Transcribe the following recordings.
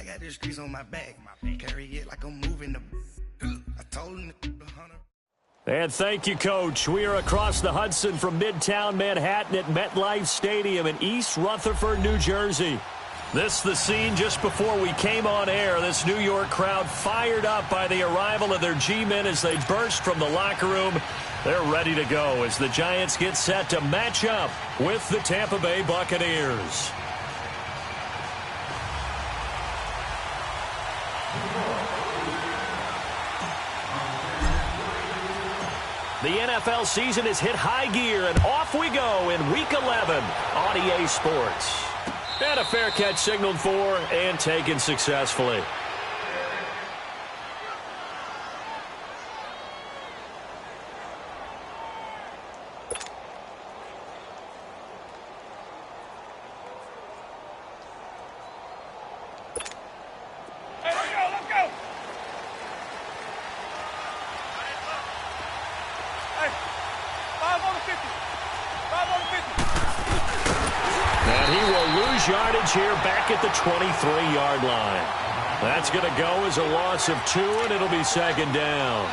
I got the streets on my back. Carry it like I'm moving the. I told him to 100. And thank you, Coach. We are across the Hudson from Midtown Manhattan at MetLife Stadium in East Rutherford, New Jersey. This the scene just before we came on air. This New York crowd fired up by the arrival of their G-men as they burst from the locker room. They're ready to go as the Giants get set to match up with the Tampa Bay Buccaneers. The NFL season has hit high gear, and off we go in Week 11 on EA Sports. And a fair catch signaled for and taken successfully. Yardage here back at the 23-yard line. That's going to go as a loss of 2, and it'll be second down.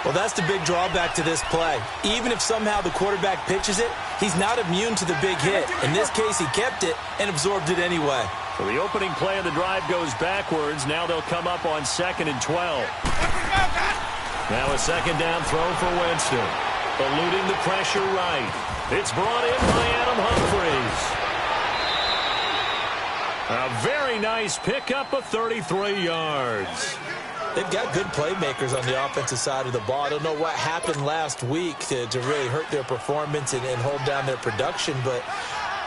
Well, that's the big drawback to this play. Even if somehow the quarterback pitches it, he's not immune to the big hit. In this case, he kept it and absorbed it anyway. So the opening play of the drive goes backwards. Now they'll come up on 2nd and 12. Now a second down throw for Winston. Eluding the pressure right. It's brought in by Adam Humphries. A very nice pickup of 33 yards. They've got good playmakers on the offensive side of the ball. I don't know what happened last week to really hurt their performance and hold down their production, but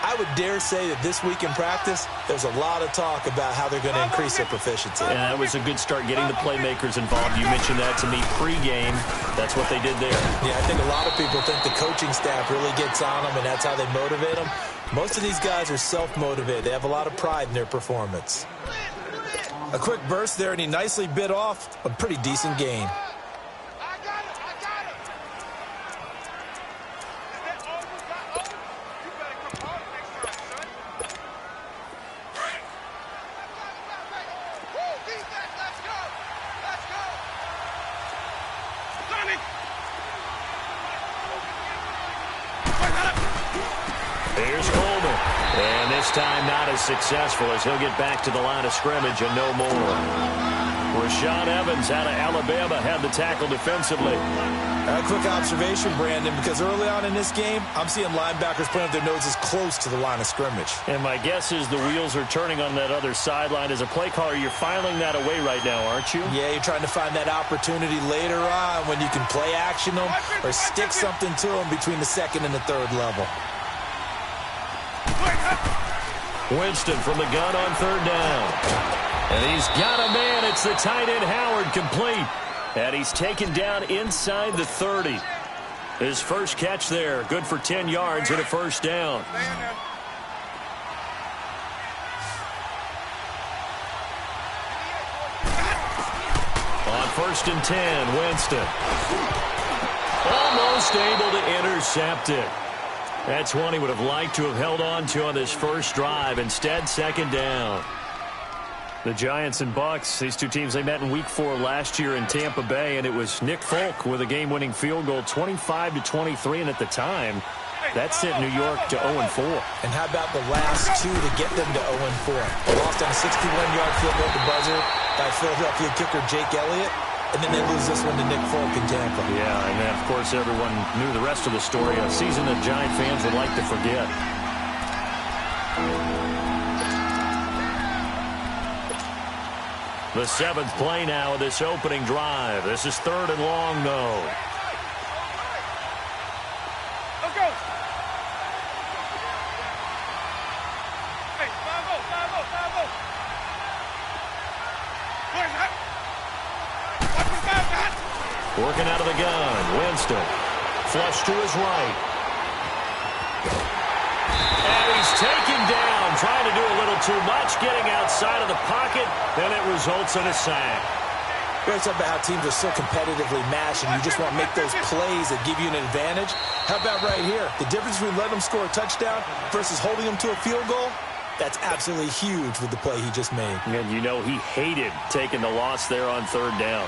I would dare say that this week in practice, there's a lot of talk about how they're going to increase their proficiency. And that was a good start getting the playmakers involved. You mentioned that to me pregame. That's what they did there. Yeah, I think a lot of people think the coaching staff really gets on them, and that's how they motivate them. Most of these guys are self-motivated. They have a lot of pride in their performance. A quick burst there, and he nicely bit off a pretty decent gain. Time not as successful as he'll get back to the line of scrimmage and no more. Rashaan Evans out of Alabama had the tackle defensively. A quick observation, Brandon, because early on in this game, I'm seeing linebackers putting up their noses close to the line of scrimmage. And my guess is the wheels are turning on that other sideline. As a play caller, you're filing that away right now, aren't you? Yeah, you're trying to find that opportunity later on when you can play action them or stick something to them between the 2nd and the 3rd level. Winston from the gun on 3rd down. And he's got a man. It's the tight end Howard complete. And he's taken down inside the 30. His first catch there. Good for 10 yards and a first down. On 1st and 10, Winston. Almost able to intercept it. That's one he would have liked to have held on to on this first drive. Instead, second down. The Giants and Bucs, these two teams, they met in Week 4 last year in Tampa Bay, and it was Nick Folk with a game-winning field goal, 25-23, and at the time, that sent New York to 0-4. And how about the last two to get them to 0-4? Lost on a 61-yard field goal at the buzzer by Philadelphia kicker Jake Elliott. And then they lose this one to Nick Folk in Tampa. Yeah, and then, of course, everyone knew the rest of the story. A season that Giant fans would like to forget. The 7th play now of this opening drive. This is 3rd and long, though. Let's go. Hey, 5-0. Where's that? Working out of the gun. Winston. Flush to his right. And he's taken down. Trying to do a little too much. Getting outside of the pocket. And it results in a sack. We're talking about how teams are so competitively matched, and you just want to make those plays that give you an advantage. How about right here? The difference between letting them score a touchdown versus holding them to a field goal? That's absolutely huge with the play he just made. And you know he hated taking the loss there on third down.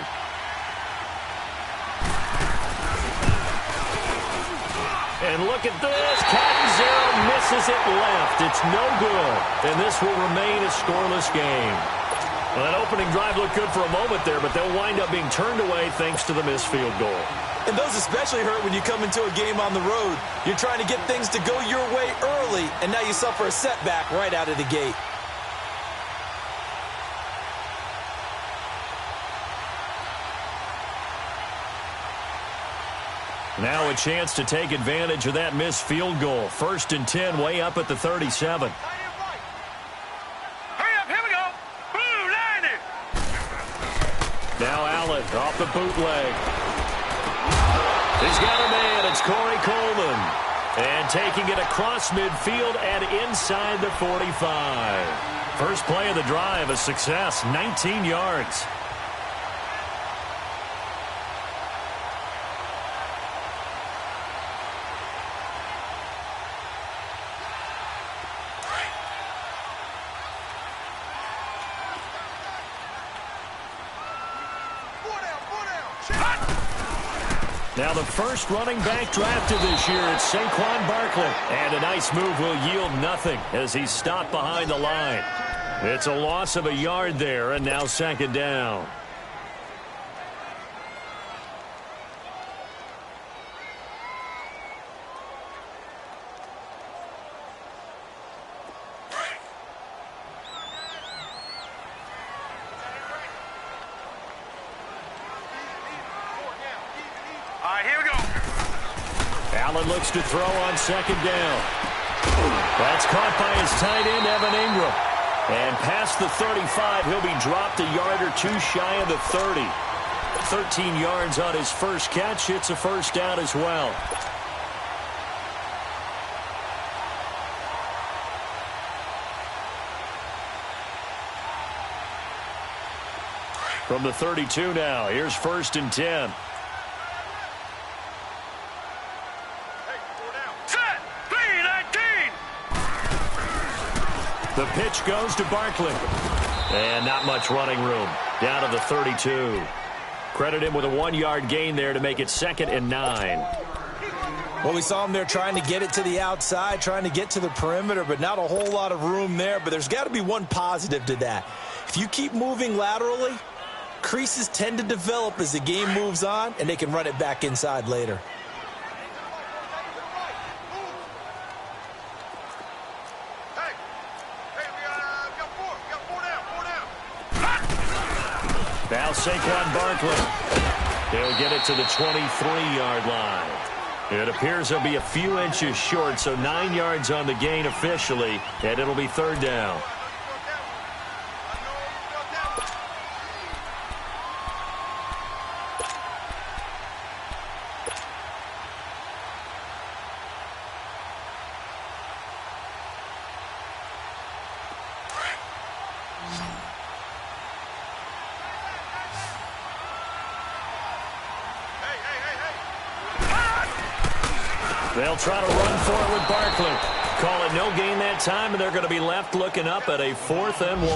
And look at this. Catanzaro misses it left. It's no good. And this will remain a scoreless game. Well, that opening drive looked good for a moment there, but they'll wind up being turned away thanks to the missed field goal. And those especially hurt when you come into a game on the road. You're trying to get things to go your way early, and now you suffer a setback right out of the gate. Now a chance to take advantage of that missed field goal. 1st and 10, way up at the 37. Hurry up, here we go. Blue, line it. Now Allen off the bootleg. He's got a man. It's Corey Coleman. And taking it across midfield and inside the 45. First play of the drive, a success, 19 yards. Now the first running back drafted this year, it's Saquon Barkley. And a nice move will yield nothing as he's stopped behind the line. It's a loss of a yard there, and now 2nd down. Allen looks to throw on 2nd down. That's caught by his tight end, Evan Ingram. And past the 35, he'll be dropped a yard or two shy of the 30. 13 yards on his first catch. It's a first down as well. From the 32 now, here's 1st and 10. The pitch goes to Barkley. And not much running room. Down to the 32. Credit him with a 1-yard gain there to make it 2nd and 9. Well, we saw him there trying to get it to the outside, trying to get to the perimeter, but not a whole lot of room there. But there's got to be one positive to that. If you keep moving laterally, creases tend to develop as the game moves on, and they can run it back inside later. Now Saquon Barkley. He'll get it to the 23-yard line. It appears he'll be a few inches short, so 9 yards on the gain officially, and it'll be 3rd down. They'll try to run for it with Barkley. Call it no gain that time, and they're going to be left looking up at a 4th and 1.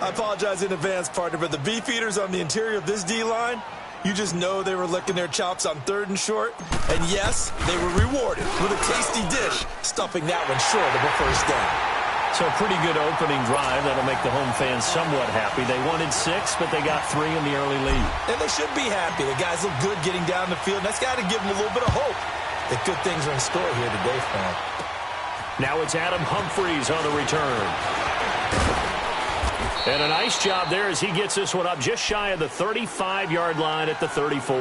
I apologize in advance, partner, but the beefeaters on the interior of this D-line, you just know they were licking their chops on 3rd and short. And yes, they were rewarded with a tasty dish, stuffing that one short of a first down. So a pretty good opening drive. That'll make the home fans somewhat happy. They wanted 6, but they got 3 in the early lead. And they should be happy. The guys look good getting down the field. That's got to give them a little bit of hope that good things are in store here today for them. Now it's Adam Humphries on the return. And a nice job there as he gets this one up just shy of the 35-yard line at the 34.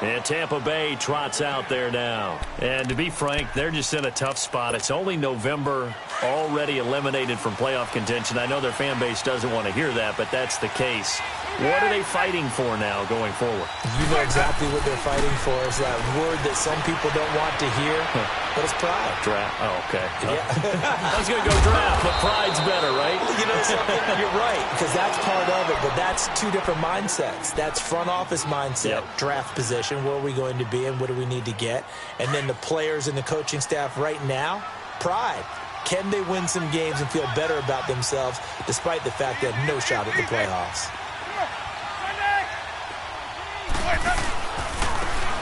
And Tampa Bay trots out there now. And to be frank, they're just in a tough spot. It's only November, already eliminated from playoff contention. I know their fan base doesn't want to hear that, but that's the case. What are they fighting for now going forward? You know exactly what they're fighting for. Is that word that some people don't want to hear, but it's pride. Draft. Oh, okay. Yeah. I was going to go draft, but pride's better, right? You know something? You're right, because that's part of it, but that's two different mindsets. That's front office mindset, draft position, where are we going to be and what do we need to get? And then the players and the coaching staff right now, pride. Can they win some games and feel better about themselves despite the fact they have no shot at the playoffs?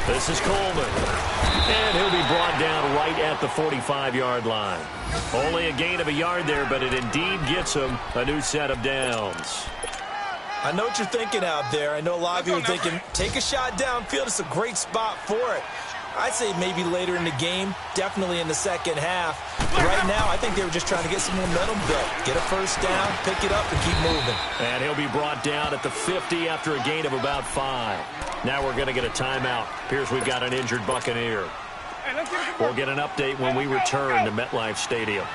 This is Coleman. And he'll be brought down right at the 45-yard line. Only a gain of a yard there, but it indeed gets him a new set of downs. I know what you're thinking out there. I know a lot of you are thinking, take a shot downfield. It's a great spot for it. I'd say maybe later in the game, definitely in the second half. Right now, I think they were just trying to get some momentum built. Get a first down, pick it up, and keep moving. And he'll be brought down at the 50 after a gain of about 5. Now we're going to get a timeout. Appears we've got an injured Buccaneer. We'll get an update when we return to MetLife Stadium.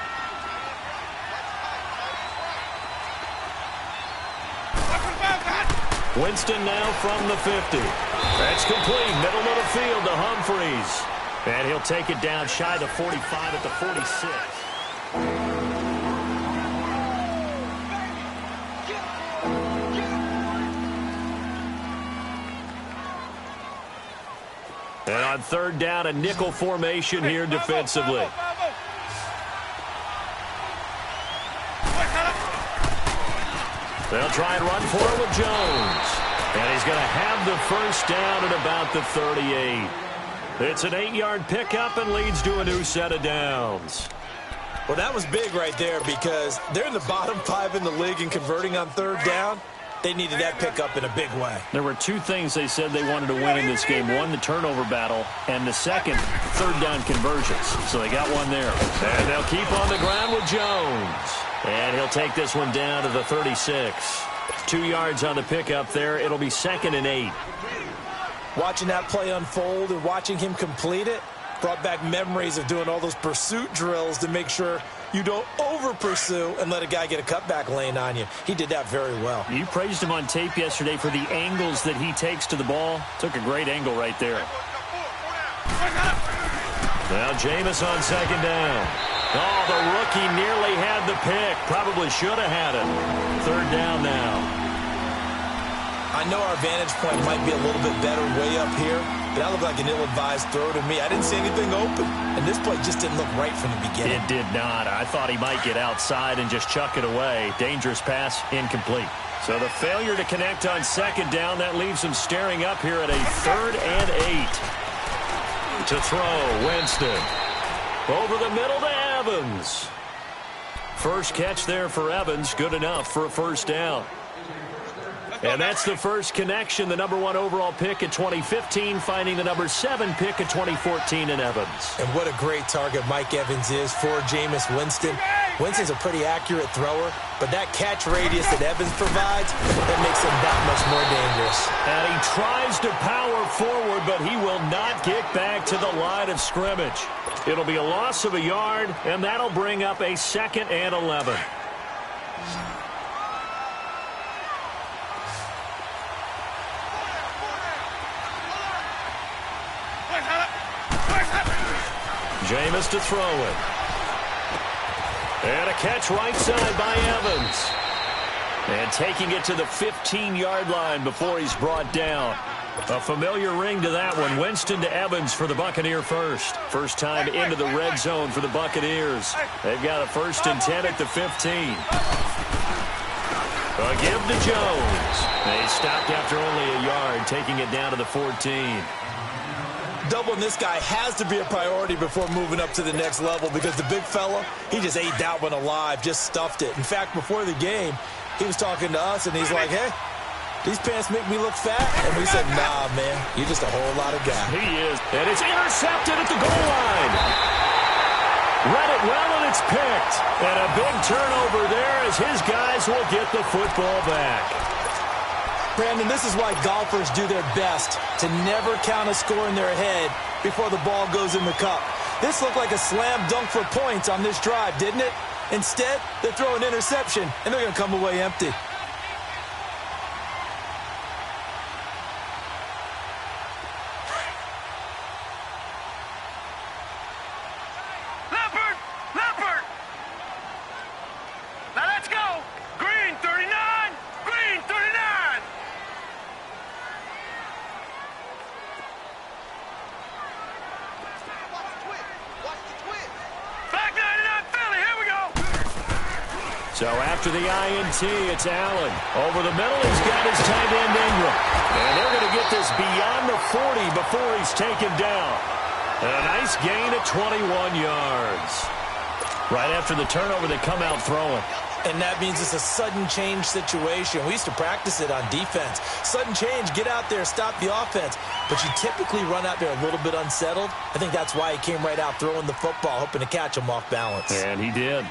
Winston now from the 50. That's complete. Middle of the field to Humphreys. And he'll take it down shy of the 45 at the 46. And on third down, a nickel formation here defensively. They'll try and run for it with Jones. And he's going to have the first down at about the 38. It's an 8-yard pickup and leads to a new set of downs. Well, that was big right there because they're in the bottom 5 in the league in converting on third down. They needed that pickup in a big way. There were 2 things they said they wanted to win in this game. One, the turnover battle, and the second, third down conversions. So they got one there. And they'll keep on the ground with Jones. And he'll take this one down to the 36. 2 yards on the pickup there. It'll be 2nd and 8. Watching that play unfold and watching him complete it brought back memories of doing all those pursuit drills to make sure you don't over-pursue and let a guy get a cutback lane on you. He did that very well. You praised him on tape yesterday for the angles that he takes to the ball. Took a great angle right there. Now Jameis on second down. Oh, the rookie nearly had the pick. Probably should have had it. Third down now. I know our vantage point might be a little bit better way up here, but that looked like an ill-advised throw to me. I didn't see anything open, and this play just didn't look right from the beginning. It did not. I thought he might get outside and just chuck it away. Dangerous pass, incomplete. So the failure to connect on second down, that leaves him staring up here at a 3rd and 8. To throw, Winston. Over the middle to Evans. First catch there for Evans. Good enough for a first down. And that's the first connection. The number 1 overall pick in 2015 finding the number 7 pick in 2014 in Evans. And what a great target Mike Evans is for Jameis Winston. Winston's a pretty accurate thrower, but that catch radius that Evans provides, that makes him that much more dangerous. And he tries to power forward, but he will not get back to the line of scrimmage. It'll be a loss of a yard, and that'll bring up a 2nd and 11. Jameis to throw it. And a catch right side by Evans. And taking it to the 15-yard line before he's brought down. A familiar ring to that one. Winston to Evans for the Buccaneer first. First time into the red zone for the Buccaneers. They've got a 1st and 10 at the 15. A give to Jones. They stopped after only a yard, taking it down to the 14. Doubling this guy has to be a priority before moving up to the next level because the big fella, he just ate that one alive, just stuffed it. In fact, before the game, he was talking to us, and he's like, hey, these pants make me look fat. And we said, nah, man, you're just a whole lot of guy. He is. And it's intercepted at the goal line. Read it well, and it's picked. And a big turnover there as his guys will get the football back. Brandon, this is why golfers do their best to never count a score in their head before the ball goes in the cup. This looked like a slam dunk for points on this drive, didn't it? Instead, they throw an interception, and they're going to come away empty. Leopard! Now let's go! Green 39! Green 39! Watch the twist! Back 99 Philly, here we So after the INT, it's Allen. Over the middle, he's got his tight end Ingram. And they're going to get this beyond the 40 before he's taken down. A nice gain at 21 yards. Right after the turnover, they come out throwing. And that means it's a sudden change situation. We used to practice it on defense. Sudden change, get out there, stop the offense. But you typically run out there a little bit unsettled. I think that's why he came right out throwing the football, hoping to catch him off balance. And he did.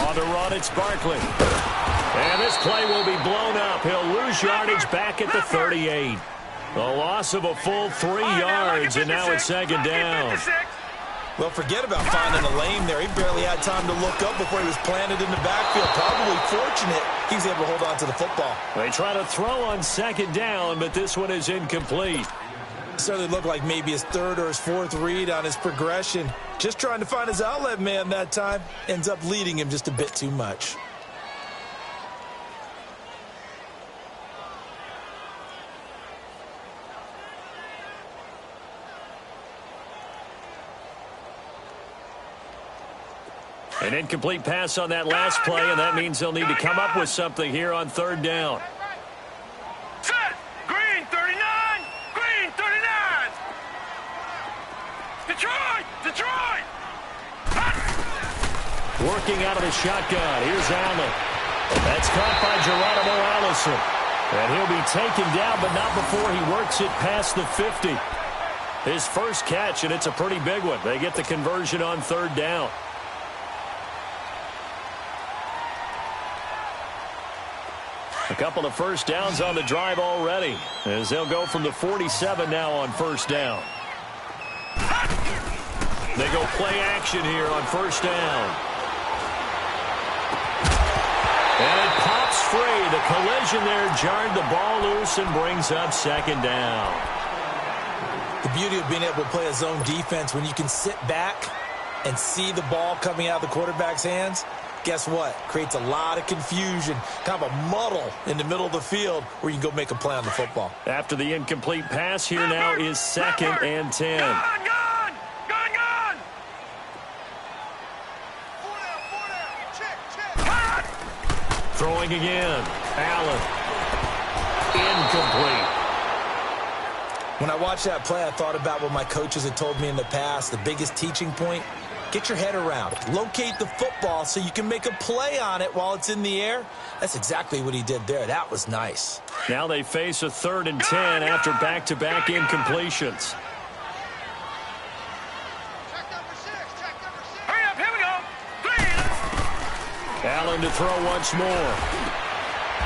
On the run, it's Barkley. And this play will be blown up. He'll lose yardage back at the 38. A loss of a full 3 yards, and now it's second down. Well, forget about finding a lane there. He barely had time to look up before he was planted in the backfield. Probably fortunate he was able to hold on to the football. They try to throw on second down, but this one is incomplete. Certainly looked like maybe his third or his fourth read on his progression. Just trying to find his outlet man that time. Ends up leading him just a bit too much. An incomplete pass on that last play, and that means they'll need to come up with something here on third down. Set! Green 39! Green 39! Detroit! Detroit! Working out of the shotgun. Here's Allen. That's caught by Geronimo Allison. And he'll be taken down, but not before he works it past the 50. His first catch, and it's a pretty big one. They get the conversion on third down. A couple of first downs on the drive already, as they'll go from the 47 now on first down. They go play action here on first down. And it pops free. The collision there jarred the ball loose and brings up second down. The beauty of being able to play a zone defense when you can sit back and see the ball coming out of the quarterback's hands. Guess what? Creates a lot of confusion, kind of a muddle in the middle of the field where you can go make a play on the football. After the incomplete pass, here now is second and 10. Gun! Throwing again. Allen. Incomplete. When I watched that play, I thought about what my coaches had told me in the past. The biggest teaching point, get your head around it. Locate the football so you can make a play on it while it's in the air. That's exactly what he did there. That was nice. Now they face a 3rd and 10 after back-to-back incompletions. Hurry up, here we go! Green! Allen to throw once more.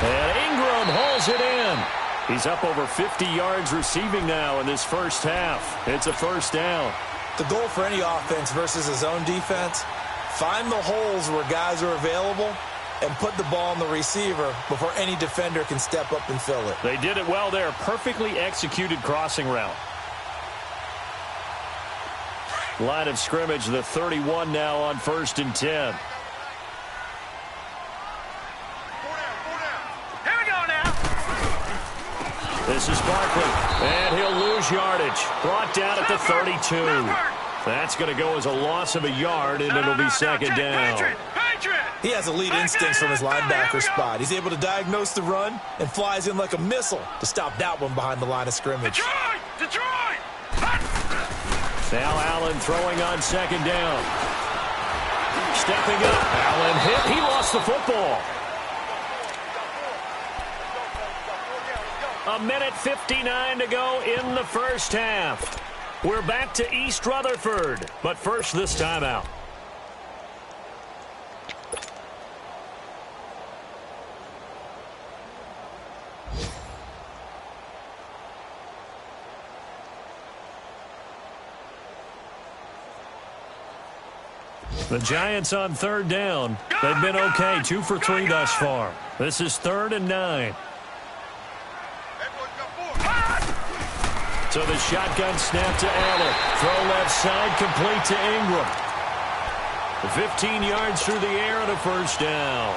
And Ingram hauls it in. He's up over 50 yards receiving now in this first half. It's a first down. The goal for any offense versus a zone defense, find the holes where guys are available and put the ball on the receiver before any defender can step up and fill it. They did it well there. Perfectly executed crossing route. Line of scrimmage, the 31 now on 1st and 10. Here we go now! This is Barkley, and he'll lose yardage. Brought down at the 32. That's going to go as a loss of a yard, and it'll be second down. He has elite instincts from his linebacker spot. He's able to diagnose the run and flies in like a missile to stop that one behind the line of scrimmage. Detroit! Now Allen throwing on second down. Stepping up. Allen hit. He lost the football. A minute 59 to go in the first half. We're back to East Rutherford, but first this timeout. The Giants on third down. They've been okay, 2 for 3 thus far. This is 3rd and 9. So the shotgun snap to Allen. Throw left side, complete to Ingram. 15 yards through the air and a first down.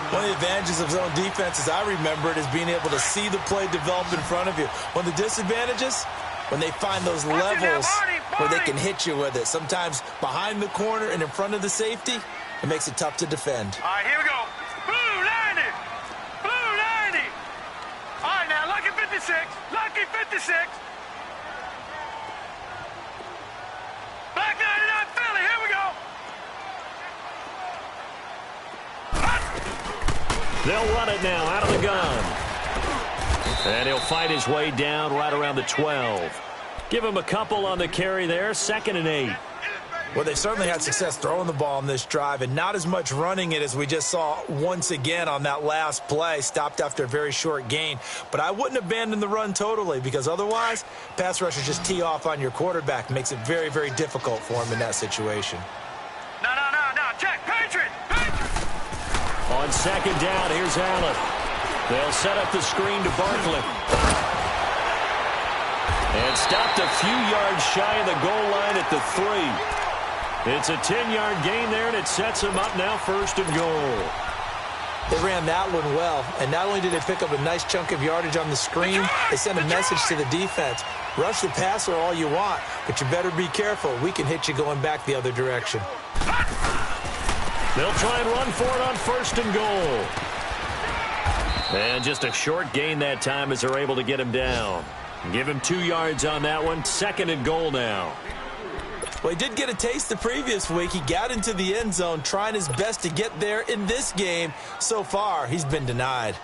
One of the advantages of zone defense, as I remember it, is being able to see the play develop in front of you. One of the disadvantages, when they find those levels where they can hit you with it. Sometimes behind the corner and in front of the safety, it makes it tough to defend. All right, here we go. Blue 90. Blue 90. All right, now, lucky 56. Lucky 56. Black 99 Philly. Here we go. They'll run it now out of the gun. And he'll fight his way down right around the 12. Give him a couple on the carry there, 2nd and 8. Well, they certainly had success throwing the ball on this drive and not as much running it as we just saw once again on that last play. Stopped after a very short gain. But I wouldn't abandon the run totally because otherwise, pass rushers just tee off on your quarterback. Makes it very, very difficult for him in that situation. No. Check. Patriot. On 2nd down, here's Allen. They'll set up the screen to Barkley. And stopped a few yards shy of the goal line at the 3. It's a 10-yard gain there, and it sets them up now 1st and goal. They ran that one well, and not only did they pick up a nice chunk of yardage on the screen, they sent a message to the defense. Rush the passer all you want, but you better be careful. We can hit you going back the other direction. They'll try and run for it on 1st and goal. And just a short gain that time as they're able to get him down. Give him 2 yards on that one. 2nd and goal now. Well, he did get a taste the previous week. He got into the end zone trying his best to get there in this game. So far, he's been denied.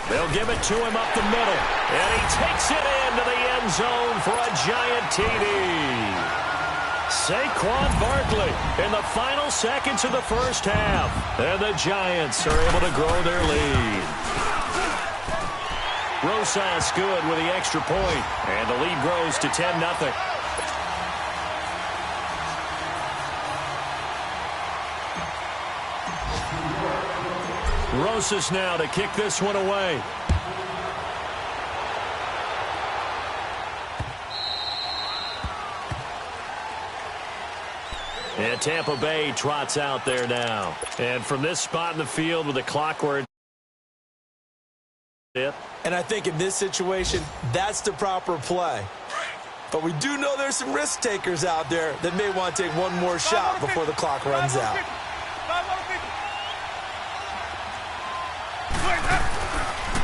They'll give it to him up the middle. And he takes it into the end zone for a giant TD. Saquon Barkley in the final seconds of the first half. And the Giants are able to grow their lead. Rosas good with the extra point. And the lead grows to 10-0. Rosas now to kick this one away. And Tampa Bay trots out there now. And from this spot in the field with the clock where and I think in this situation, that's the proper play. But we do know there's some risk takers out there that may want to take one more shot before the clock runs out.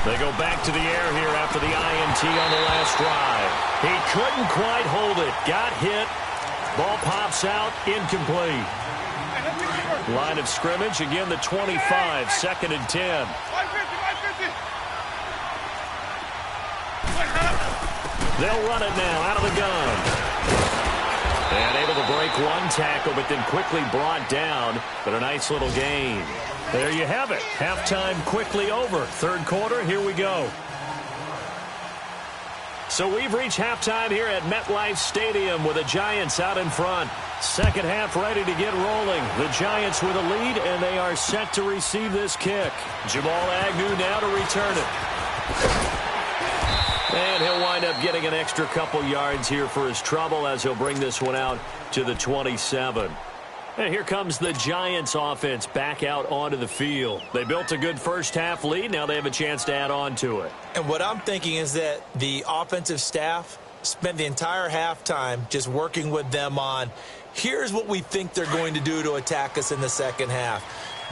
They go back to the air here after the INT on the last drive. He couldn't quite hold it. Got hit. Ball pops out. Incomplete. Line of scrimmage. Again, the 25. 2nd and 10. They'll run it now out of the gun. And able to break one tackle, but then quickly brought down. But a nice little gain. There you have it. Halftime quickly over. 3rd quarter, here we go. So we've reached halftime here at MetLife Stadium with the Giants out in front. 2nd half ready to get rolling. The Giants with a lead, and they are set to receive this kick. Jamal Agnew now to return it. And he'll wind up getting an extra couple yards here for his trouble as he'll bring this one out to the 27. And here comes the Giants offense back out onto the field. They built a good first half lead. Now they have a chance to add on to it. And what I'm thinking is that the offensive staff spent the entire halftime just working with them on, here's what we think they're going to do to attack us in the second half.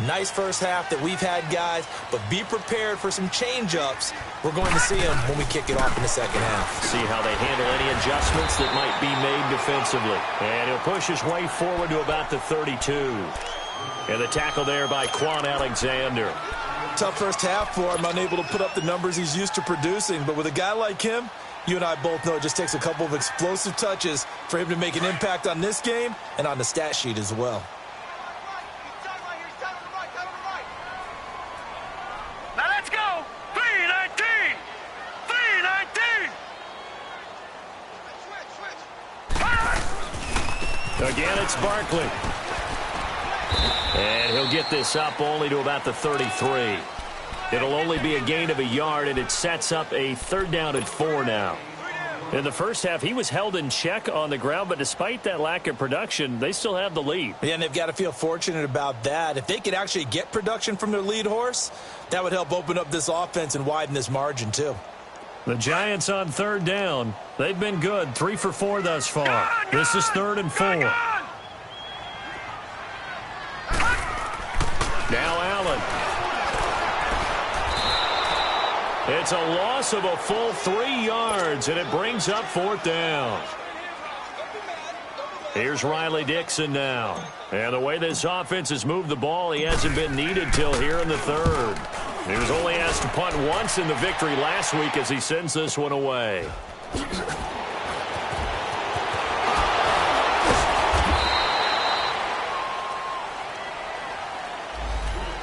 Nice first half that we've had, guys, but be prepared for some change-ups. We're going to see them when we kick it off in the second half. See how they handle any adjustments that might be made defensively. And he'll push his way forward to about the 32. And the tackle there by Quan Alexander. Tough first half for him, unable to put up the numbers he's used to producing. But with a guy like him, you and I both know it just takes a couple of explosive touches for him to make an impact on this game and on the stat sheet as well. Now let's go. 319. 319. Again, it's Barkley. And he'll get this up only to about the 33. It'll only be a gain of a yard, and it sets up a 3rd down and 4 now. In the first half, he was held in check on the ground, but despite that lack of production, they still have the lead. Yeah, and they've got to feel fortunate about that. If they could actually get production from their lead horse, that would help open up this offense and widen this margin too. The Giants on 3rd down. They've been good, 3 for 4 thus far. This is 3rd and 4. Now Allen. It's a loss of a full 3 yards, and it brings up 4th down. Here's Riley Dixon now. And the way this offense has moved the ball, he hasn't been needed till here in the 3rd. He was only asked to punt once in the victory last week as he sends this one away.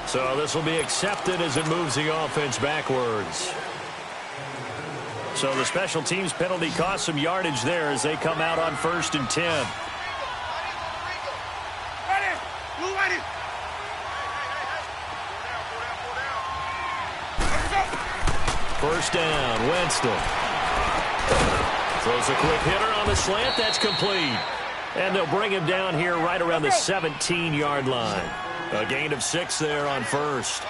So this will be accepted as it moves the offense backwards. So the special teams penalty cost some yardage there as they come out on 1st and 10. First down, Winston. Throws a quick hitter on the slant. That's complete. And they'll bring him down here right around the 17-yard line. A gain of 6 there on 1st.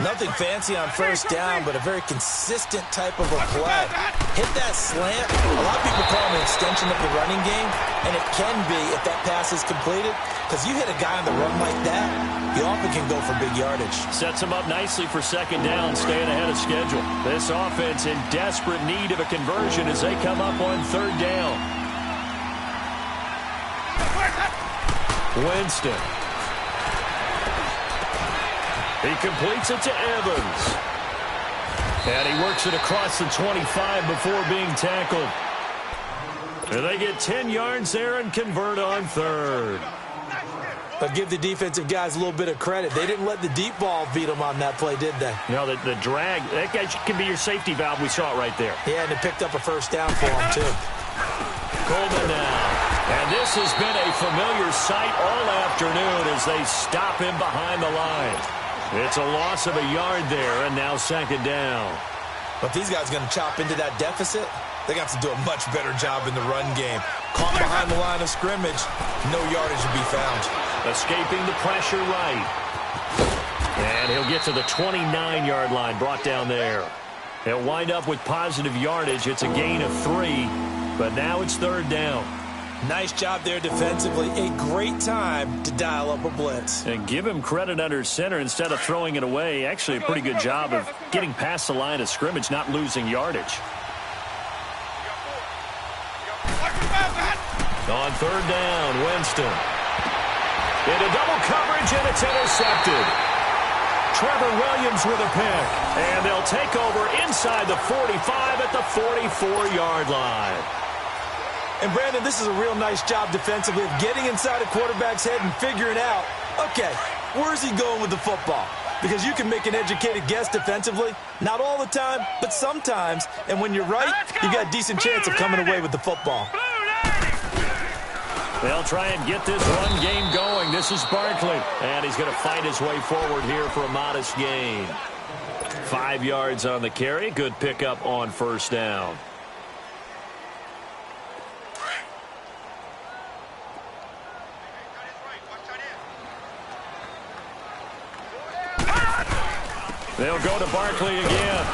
Nothing fancy on 1st down, but a very consistent type of a play. Hit that slant. A lot of people call it an extension of the running game, and it can be if that pass is completed, because you hit a guy on the run like that, you often can go for big yardage. Sets him up nicely for 2nd down, staying ahead of schedule. This offense in desperate need of a conversion as they come up on 3rd down. Winston. He completes it to Evans. And he works it across the 25 before being tackled. And they get 10 yards there and convert on 3rd. But give the defensive guys a little bit of credit. They didn't let the deep ball beat them on that play, did they? No, the drag, that guy can be your safety valve. We saw it right there. Yeah, and it picked up a 1st down for him, too. Coleman now. And this has been a familiar sight all afternoon as they stop him behind the line. It's a loss of a yard there, and now 2nd down. But these guys are going to chop into that deficit. They're going to have to do a much better job in the run game. Caught behind the line of scrimmage, no yardage to be found. Escaping the pressure right. And he'll get to the 29-yard line, brought down there. He'll wind up with positive yardage. It's a gain of 3, but now it's 3rd down. Nice job there defensively. A great time to dial up a blitz. And give him credit under center instead of throwing it away. Actually, a pretty good job of getting past the line of scrimmage, not losing yardage. On 3rd down, Winston. Into double coverage, and it's intercepted. Trevor Williams with a pick. And they'll take over inside the 45 at the 44-yard line. And, Brandon, this is a real nice job defensively of getting inside a quarterback's head and figuring out, okay, where's he going with the football? Because you can make an educated guess defensively. Not all the time, but sometimes. And when you're right, you got a decent chance of coming away with the football. They'll try and get this run game going. This is Barkley. And he's going to fight his way forward here for a modest gain. 5 yards on the carry. Good pickup on 1st down. They'll go to Barkley again.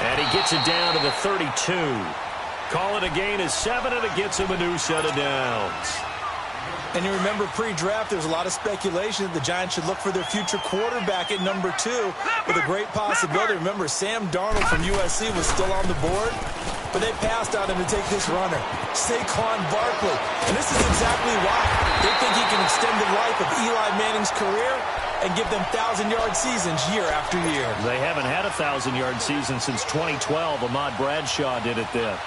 And he gets it down to the 32. Call it a gain of 7, and it gets him a new set of downs. And you remember pre-draft, there's a lot of speculation that the Giants should look for their future quarterback at number 2 with a great possibility. Remember, Sam Darnold from USC was still on the board, but they passed on him to take this runner, Saquon Barkley. And this is exactly why. They think he can extend the life of Eli Manning's career and give them 1,000-yard seasons year after year. They haven't had a 1,000-yard season since 2012. Ahmad Bradshaw did it then.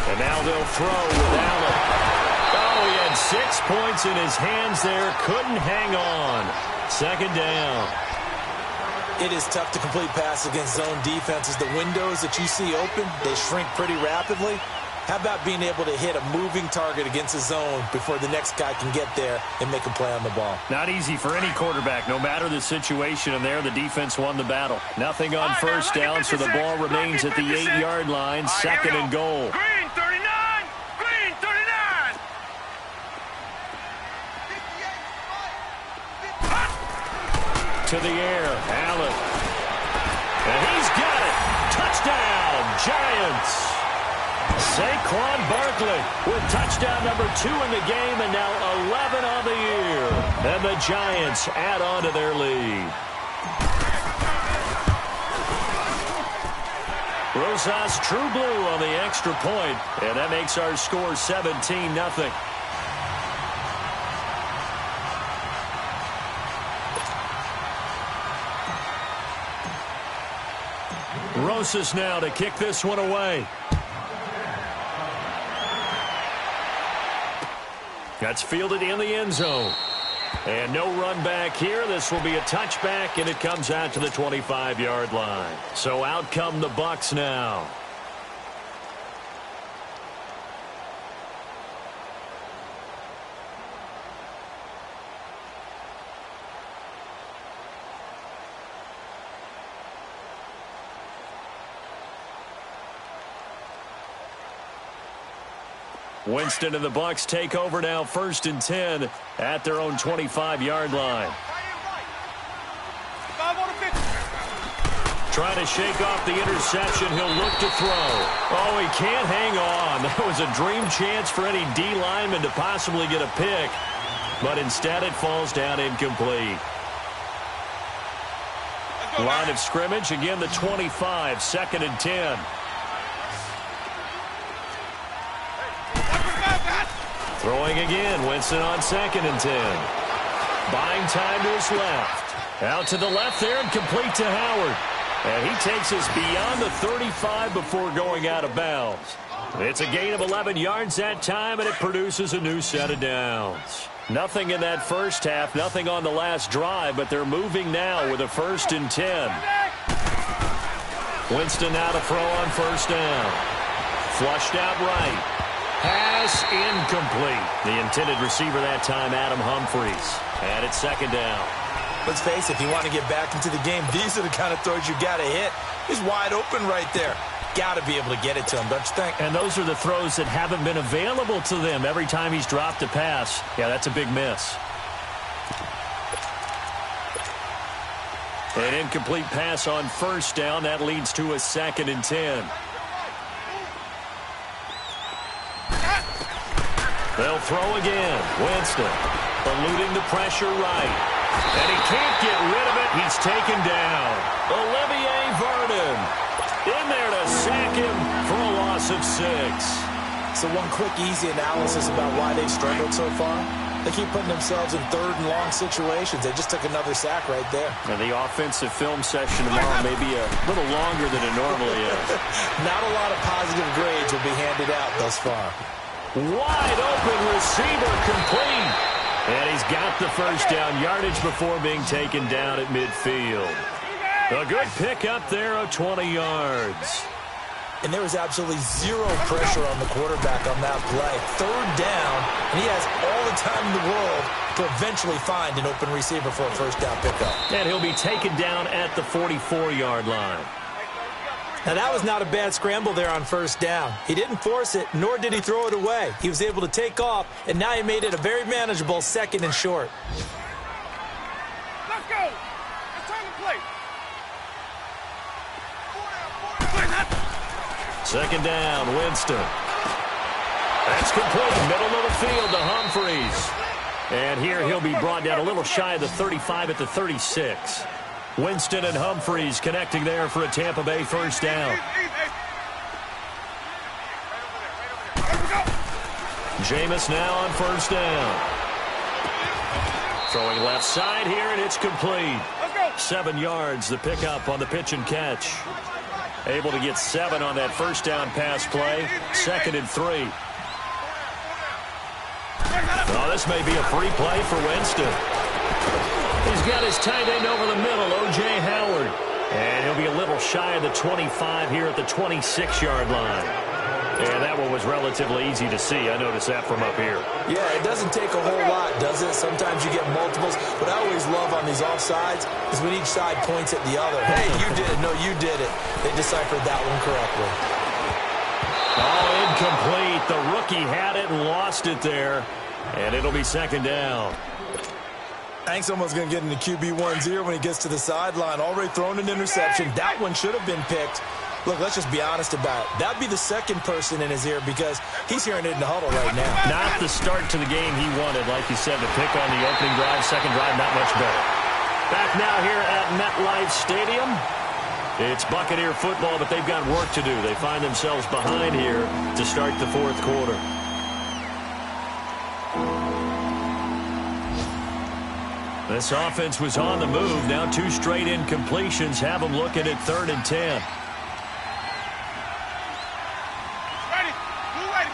And now they'll throw with Allen. Oh, he had 6 points in his hands there. Couldn't hang on. 2nd down. It is tough to complete passes against zone defenses. The windows that you see open, they shrink pretty rapidly. How about being able to hit a moving target against a zone before the next guy can get there and make a play on the ball? Not easy for any quarterback, no matter the situation, and there the defense won the battle. Nothing on first down, so the ball remains at the 8-yard line, second and goal. Green 39! Green 39! To the air, Allen. And he's got it. Touchdown, Giants. Saquon Barkley with touchdown number 2 in the game, and now 11 on the year. And the Giants add on to their lead. Rosas True Blue on the extra point, and that makes our score 17-0. Rosas now to kick this one away. That's fielded in the end zone. And no run back here. This will be a touchback, and it comes out to the 25-yard line. So out come the Bucs now. Winston and the Bucs take over now, 1st and 10 at their own 25-yard line. Trying to shake off the interception. He'll look to throw. Oh, he can't hang on. That was a dream chance for any D lineman to possibly get a pick, but instead it falls down incomplete. Line of scrimmage, again the 25, 2nd and 10. Throwing again, Winston on 2nd and 10. Buying time to his left. Out to the left there and complete to Howard. And he takes us beyond the 35 before going out of bounds. It's a gain of 11 yards that time, and it produces a new set of downs. Nothing in that first half, nothing on the last drive, but they're moving now with a 1st and 10. Winston now to throw on 1st down. Flushed out right. Pass incomplete. The intended receiver that time, Adam Humphries. And it's 2nd down. Let's face it, if you want to get back into the game, these are the kind of throws you got to hit. He's wide open right there. Got to be able to get it to him, don't you think? And those are the throws that haven't been available to them every time he's dropped a pass. Yeah, that's a big miss. An incomplete pass on 1st down. That leads to a 2nd and 10. They'll throw again. Winston eluding the pressure right. And he can't get rid of it. He's taken down. Olivier Vernon in there to sack him for a loss of 6. So one quick, easy analysis about why they've struggled so far. They keep putting themselves in 3rd and long situations. They just took another sack right there. And the offensive film session tomorrow may be a little longer than it normally is. Not a lot of positive grades will be handed out thus far. Wide open receiver complete. And he's got the 1st down yardage before being taken down at midfield. A good pick up there of 20 yards. And there was absolutely zero pressure on the quarterback on that play. 3rd down, and he has all the time in the world to eventually find an open receiver for a 1st down pickup. And he'll be taken down at the 44-yard line. Now, that was not a bad scramble there on 1st down. He didn't force it, nor did he throw it away. He was able to take off, and now he made it a very manageable 2nd and short. Let's go. It's time to play. 2nd down, Winston. That's complete. Middle of the field to Humphries. And here he'll be brought down a little shy of the 35 at the 36. Winston and Humphries connecting there for a Tampa Bay 1st down. Jameis now on 1st down. Throwing left side here, and it's complete. 7 yards, the pickup on the pitch and catch. Able to get 7 on that 1st down pass play. 2nd and 3. Oh, this may be a free play for Winston. He's got his tight end over the middle, O.J. Howard. And he'll be a little shy of the 25 here at the 26-yard line. And that one was relatively easy to see. I noticed that from up here. Yeah, it doesn't take a whole lot, does it? Sometimes you get multiples. What I always love on these offsides is when each side points at the other. Hey, you did it. No, you did it. They deciphered that one correctly. Oh, incomplete. The rookie had it and lost it there. And it'll be second down. Hank's almost going to get into QB 1-0 when he gets to the sideline. Already thrown an interception. That one should have been picked. Look, let's just be honest about it. That'd be the second person in his ear because he's hearing it in the huddle right now. Not the start to the game he wanted, like you said, to pick on the opening drive, second drive, not much better. Back now here at MetLife Stadium. It's Buccaneer football, but they've got work to do. They find themselves behind here to start the fourth quarter. This offense was on the move. Now 2 straight incompletions have them looking at 3rd and 10. Ready. Who ready?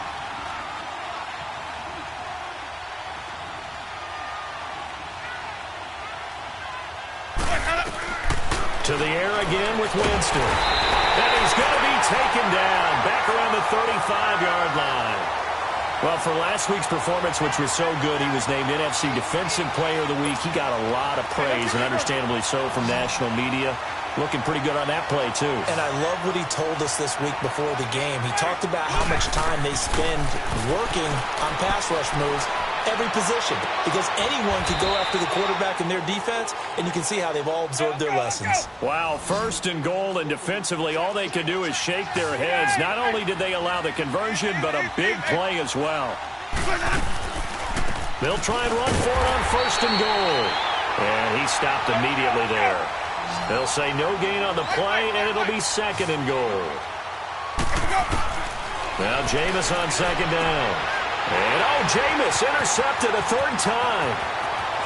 To the air again with Winston. And he's going to be taken down back around the 35-yard line. Well, for last week's performance, which was so good, he was named NFC Defensive Player of the Week. He got a lot of praise, and understandably so, from national media. Looking pretty good on that play, too. And I love what he told us this week before the game. He talked about how much time they spend working on pass rush moves, every position, because anyone could go after the quarterback in their defense, and you can see how they've all absorbed their lessons. Wow, 1st and goal, and defensively, all they could do is shake their heads. Not only did they allow the conversion, but a big play as well. They'll try and run for it on 1st and goal. And he stopped immediately there. They'll say no gain on the play, and it'll be 2nd and goal. Now Jameis on 2nd down. And, oh, Jameis intercepted a 3rd time.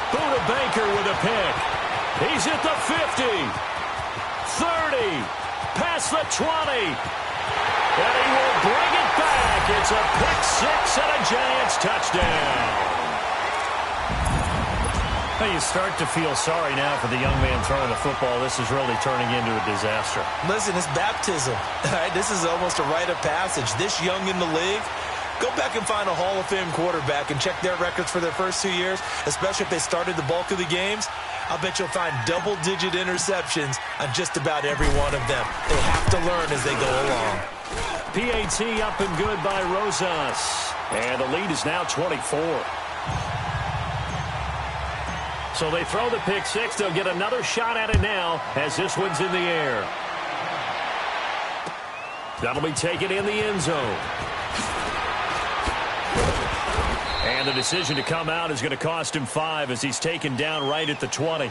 Buda Baker with a pick. He's at the 50. 30. Past the 20. And he will bring it back. It's a pick 6 and a Giants touchdown. Well, you start to feel sorry now for the young man throwing the football. This is really turning into a disaster. Listen, it's baptism. Right? This is almost a rite of passage. This young in the league, go back and find a Hall of Fame quarterback and check their records for their first 2 years, especially if they started the bulk of the games. I'll bet you'll find double-digit interceptions on just about every one of them. They have to learn as they go along. PAT up and good by Rosas. And the lead is now 24. So they throw the pick 6. They'll get another shot at it now as this one's in the air. That'll be taken in the end zone. And the decision to come out is going to cost him 5 as he's taken down right at the 20.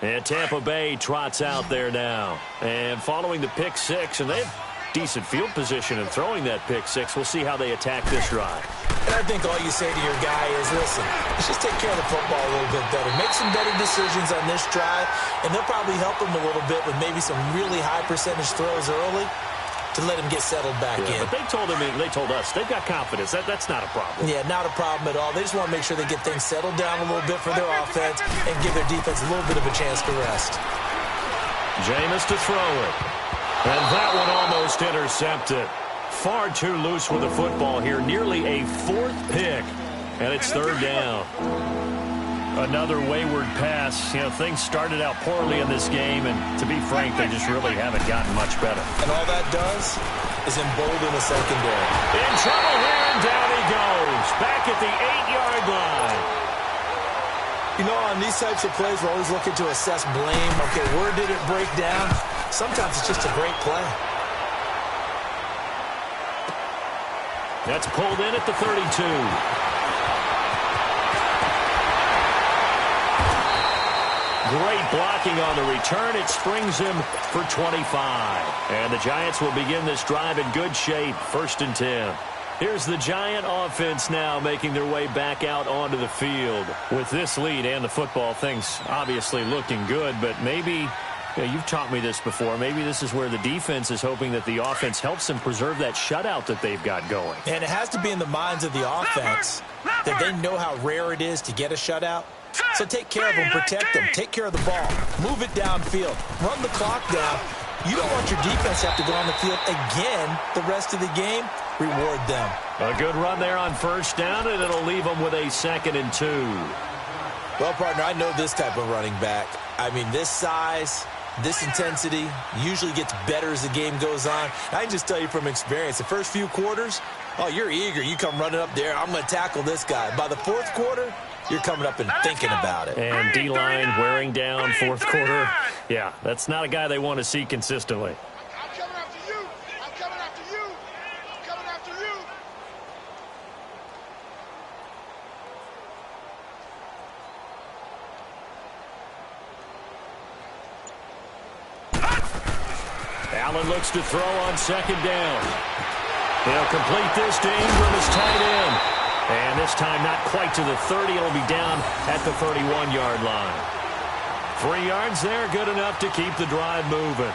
And Tampa Bay trots out there now. And following the pick 6, and they have decent field position in throwing that pick 6. We'll see how they attack this drive. And I think all you say to your guy is, listen, let's just take care of the football a little bit better. Make some better decisions on this drive, and they'll probably help him a little bit with maybe some really high percentage throws early to let him get settled back in. But they told us, they've got confidence. That's not a problem. Yeah, not a problem at all. They just want to make sure they get things settled down a little bit for their offense and give their defense a little bit of a chance to rest. Jameis to throw it. And that one almost intercepted. Far too loose with the football here. Nearly a 4th pick. And it's 3rd down. Another wayward pass. You know, things started out poorly in this game, and to be frank, they just really haven't gotten much better. And all that does is embolden the secondary. In trouble here, and down he goes. Back at the 8-yard line. You know, on these types of plays, we're always looking to assess blame. Okay, where did it break down? Sometimes it's just a great play. That's pulled in at the 32. Great blocking on the return. It springs him for 25. And the Giants will begin this drive in good shape. 1st and 10. Here's the Giant offense now making their way back out onto the field. With this lead and the football, things obviously looking good, but maybe Yeah, you've taught me this before. Maybe this is where the defense is hoping that the offense helps them preserve that shutout that they've got going. And it has to be in the minds of the offense that they know how rare it is to get a shutout. So take care of them, protect them, take care of the ball, move it downfield, run the clock down. You don't want your defense to have to go on the field again the rest of the game. Reward them. A good run there on first down, and it'll leave them with a 2nd and 2. Well, partner, I know this type of running back. I mean, this size, this intensity usually gets better as the game goes on. I can just tell you from experience, the first few quarters, oh, you're eager. You come running up there, I'm going to tackle this guy. By the fourth quarter, you're coming up and thinking about it. And D-line wearing down fourth quarter. Yeah, that's not a guy they want to see consistently. I'm coming after you. I'm coming after you. I'm coming after you. Allen looks to throw on 2nd down. He'll complete this to Ingram as tight end. And this time not quite to the 30. It'll be down at the 31-yard line. 3 yards there, good enough to keep the drive moving.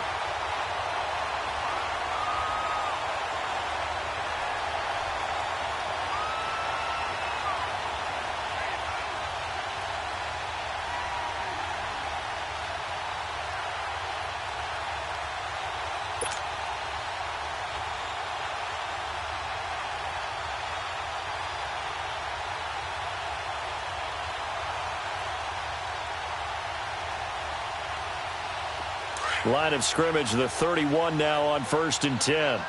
Line of scrimmage, the 31 now on 1st and 10.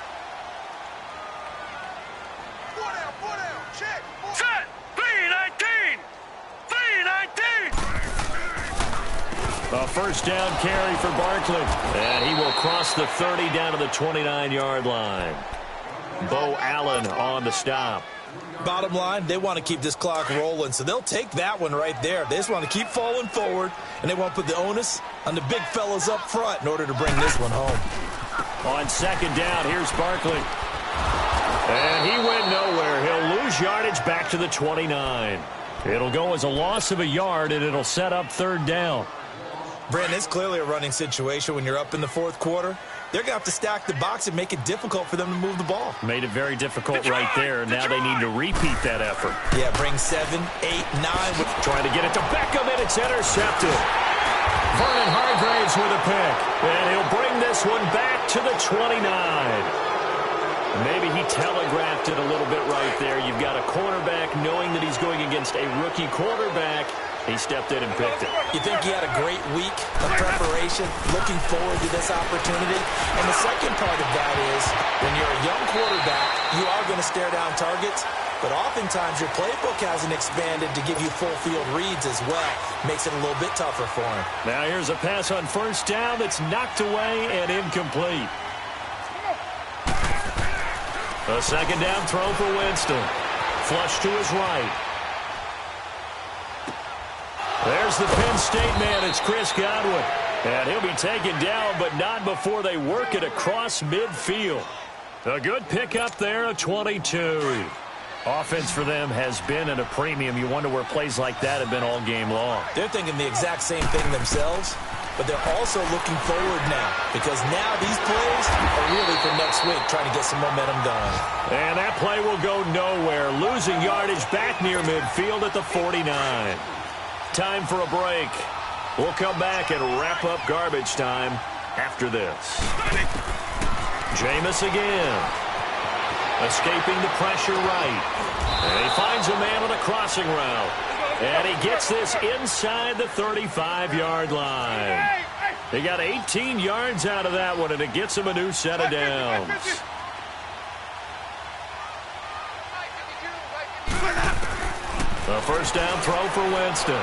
Four down, check. Set, 3-19. 3-19. A first down carry for Barkley. And he will cross the 30 down to the 29-yard line. Bo Allen on the stop. Bottom line, they want to keep this clock rolling, so they'll take that one right there. They just want to keep falling forward, and they want to put the onus on the big fellas up front in order to bring this one home. On 2nd down, here's Barkley. And he went nowhere. He'll lose yardage back to the 29. It'll go as a loss of a yard, and it'll set up 3rd down. Brandon, it's clearly a running situation when you're up in the fourth quarter. They're going to have to stack the box and make it difficult for them to move the ball. Made it very difficult right there. Now they need to repeat that effort. Yeah, bring 7, 8, 9. Trying to get it to Beckham, and it's intercepted. Vernon Hargraves with a pick. And he'll bring this one back to the 29. Maybe he telegraphed it a little bit right there. You've got a cornerback knowing that he's going against a rookie quarterback. He stepped in and picked it. You think he had a great week of preparation, looking forward to this opportunity? And the second part of that is, when you're a young quarterback, you are going to stare down targets, but oftentimes your playbook hasn't expanded to give you full field reads as well. Makes it a little bit tougher for him. Now here's a pass on first down that's knocked away and incomplete. A 2nd down throw for Winston. Flush to his right. There's the Penn State man. It's Chris Godwin. And he'll be taken down, but not before they work it across midfield. A good pickup there, a 22. Offense for them has been at a premium. You wonder where plays like that have been all game long. They're thinking the exact same thing themselves, but they're also looking forward now, because now these plays are really for next week, trying to get some momentum going. And that play will go nowhere. Losing yardage back near midfield at the 49. Time for a break. We'll come back and wrap up garbage time after this. Jameis again. Escaping the pressure right. And he finds a man on a crossing route. And he gets this inside the 35-yard line. He got 18 yards out of that one, and it gets him a new set of downs. A first down throw for Winston.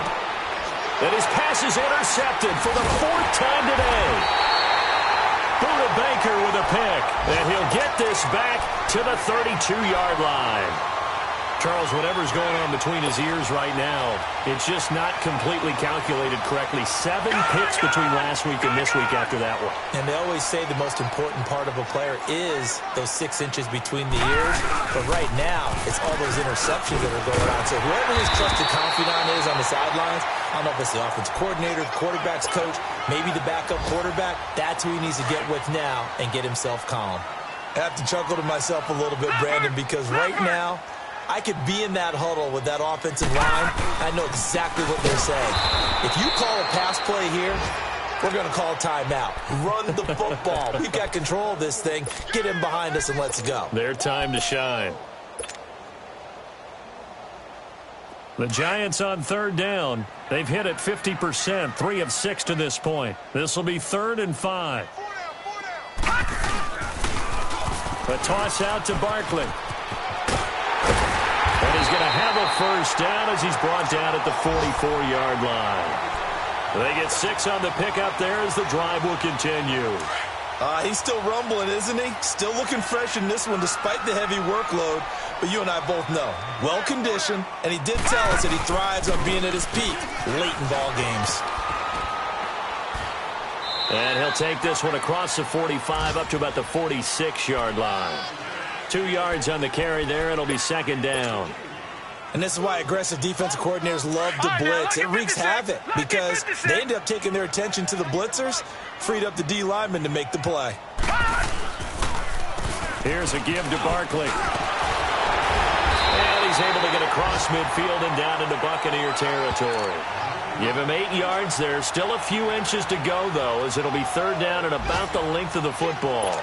And his pass is intercepted for the 4th time today. Buda Baker with a pick. And he'll get this back to the 32-yard line. Charles, whatever's going on between his ears right now, it's just not completely calculated correctly. 7 picks between last week and this week after that one. And they always say the most important part of a player is those 6 inches between the ears. But right now, it's all those interceptions that are going on. So whoever his trusted confidant is on the sidelines, I don't know if it's the offensive coordinator, the quarterback's coach, maybe the backup quarterback, that's who he needs to get with now and get himself calm. I have to chuckle to myself a little bit, Brandon, because right now, I could be in that huddle with that offensive line. I know exactly what they're saying. If you call a pass play here, we're going to call timeout. Run the football. We've got control of this thing. Get him behind us and let's go. Their time to shine. The Giants on 3rd down. They've hit it 50%, 3 of 6 to this point. This will be 3rd and 5. A toss out to Barkley. And he's going to have a first down as he's brought down at the 44-yard line. They get 6 on the pickup there as the drive will continue. He's still rumbling, isn't he? Still looking fresh in this one despite the heavy workload. But you and I both know, well-conditioned, and he did tell us that he thrives on being at his peak late in ball games. And he'll take this one across the 45 up to about the 46-yard line. 2 yards on the carry there. It'll be 2nd down. And this is why aggressive defensive coordinators love to blitz. It wreaks havoc because they end up taking their attention to the blitzers, freed up the D lineman to make the play. Here's a give to Barkley. And he's able to get across midfield and down into Buccaneer territory. Give him 8 yards there. Still a few inches to go, though, as it'll be 3rd down and about the length of the football.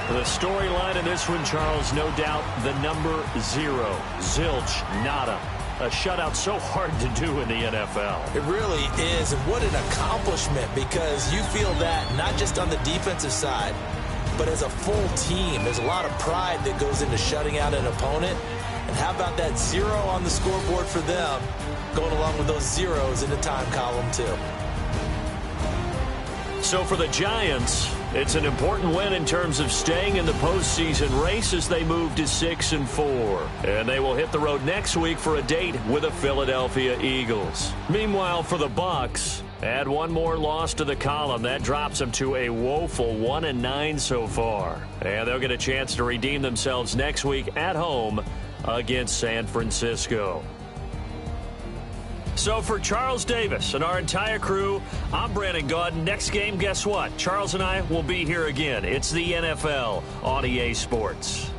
The storyline in this one, Charles, no doubt the number 0. Zilch, nada. A shutout so hard to do in the NFL. It really is, and what an accomplishment, because you feel that not just on the defensive side, but as a full team. There's a lot of pride that goes into shutting out an opponent. And how about that 0 on the scoreboard for them, going along with those zeros in the time column, too. So for the Giants, it's an important win in terms of staying in the postseason race as they move to 6-4. And they will hit the road next week for a date with the Philadelphia Eagles. Meanwhile, for the Bucs, add one more loss to the column. That drops them to a woeful 1-9 so far. And they'll get a chance to redeem themselves next week at home against San Francisco. So for Charles Davis and our entire crew, I'm Brandon Gaudin. Next game, guess what? Charles and I will be here again. It's the NFL on EA Sports.